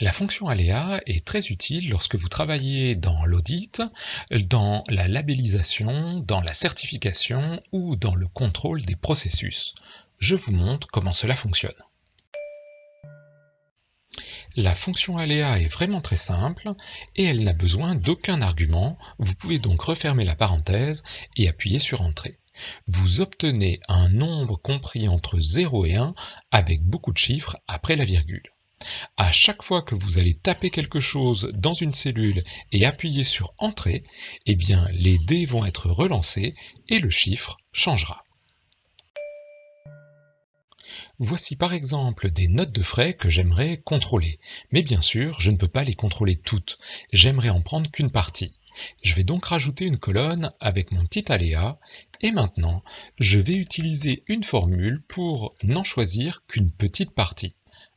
La fonction aléa est très utile lorsque vous travaillez dans l'audit, dans la labellisation, dans la certification ou dans le contrôle des processus. Je vous montre comment cela fonctionne. La fonction aléa est vraiment très simple et elle n'a besoin d'aucun argument. Vous pouvez donc refermer la parenthèse et appuyer sur Entrée. Vous obtenez un nombre compris entre 0 et 1 avec beaucoup de chiffres après la virgule. À chaque fois que vous allez taper quelque chose dans une cellule et appuyer sur Entrée, eh bien les dés vont être relancés et le chiffre changera. Voici par exemple des notes de frais que j'aimerais contrôler. Mais bien sûr, je ne peux pas les contrôler toutes. J'aimerais en prendre qu'une partie. Je vais donc rajouter une colonne avec mon petit aléa. Et maintenant, je vais utiliser une formule pour n'en choisir qu'une petite partie.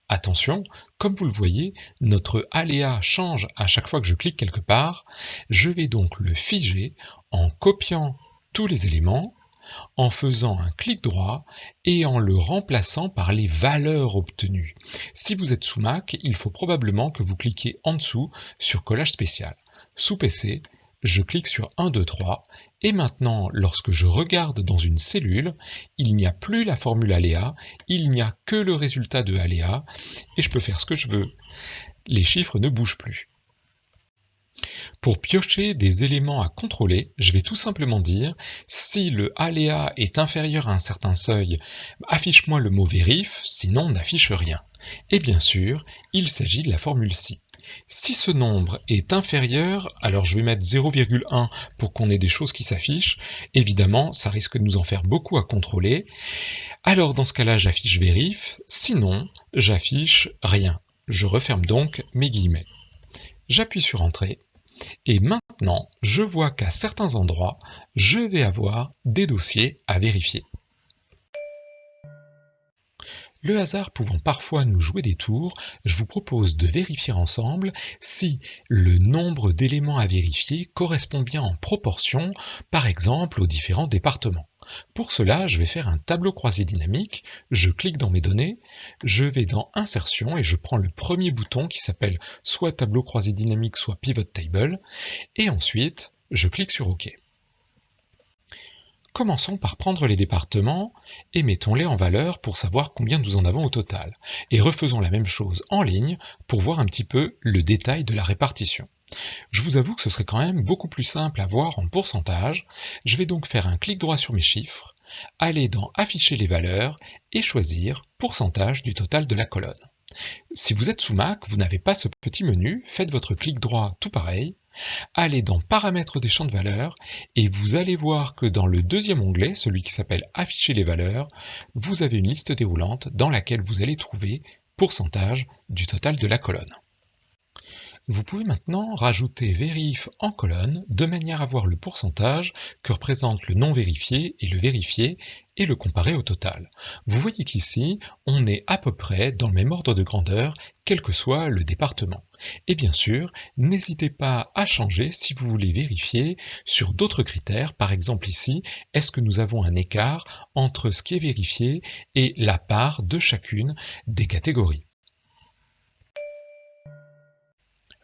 Attention, comme vous le voyez, notre aléa change à chaque fois que je clique quelque part. Je vais donc le figer en copiant tous les éléments, en faisant un clic droit et en le remplaçant par les valeurs obtenues. Si vous êtes sous Mac, il faut probablement que vous cliquiez en dessous sur Collage spécial. Sous PC, je clique sur 1, 2, 3 et maintenant, lorsque je regarde dans une cellule, il n'y a plus la formule aléa, il n'y a que le résultat de aléa et je peux faire ce que je veux. Les chiffres ne bougent plus. Pour piocher des éléments à contrôler, je vais tout simplement dire si le aléa est inférieur à un certain seuil, affiche-moi le mot vérif, sinon n'affiche rien. Et bien sûr, il s'agit de la formule si. Si ce nombre est inférieur, alors je vais mettre 0,1 pour qu'on ait des choses qui s'affichent. Évidemment, ça risque de nous en faire beaucoup à contrôler. Alors dans ce cas-là, j'affiche vérif, sinon j'affiche rien. Je referme donc mes guillemets. J'appuie sur Entrée. Et maintenant, je vois qu'à certains endroits, je vais avoir des dossiers à vérifier. Le hasard pouvant parfois nous jouer des tours, je vous propose de vérifier ensemble si le nombre d'éléments à vérifier correspond bien en proportion, par exemple aux différents départements. Pour cela, je vais faire un tableau croisé dynamique, je clique dans mes données, je vais dans Insertion et je prends le premier bouton qui s'appelle soit tableau croisé dynamique, soit pivot table, et ensuite, je clique sur OK. Commençons par prendre les départements et mettons-les en valeur pour savoir combien nous en avons au total. Et refaisons la même chose en ligne pour voir un petit peu le détail de la répartition. Je vous avoue que ce serait quand même beaucoup plus simple à voir en pourcentage. Je vais donc faire un clic droit sur mes chiffres, aller dans Afficher les valeurs et choisir pourcentage du total de la colonne. Si vous êtes sous Mac, vous n'avez pas ce petit menu, faites votre clic droit tout pareil, allez dans Paramètres des champs de valeurs et vous allez voir que dans le deuxième onglet, celui qui s'appelle Afficher les valeurs, vous avez une liste déroulante dans laquelle vous allez trouver pourcentage du total de la colonne. Vous pouvez maintenant rajouter vérif en colonne de manière à voir le pourcentage que représente le non vérifié et le vérifié et le comparer au total. Vous voyez qu'ici, on est à peu près dans le même ordre de grandeur, quel que soit le département. Et bien sûr, n'hésitez pas à changer si vous voulez vérifier sur d'autres critères. Par exemple ici, est-ce que nous avons un écart entre ce qui est vérifié et la part de chacune des catégories.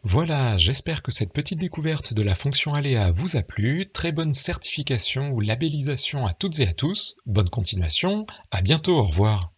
Voilà, j'espère que cette petite découverte de la fonction aléa vous a plu. Très bonne certification ou labellisation à toutes et à tous. Bonne continuation, à bientôt, au revoir.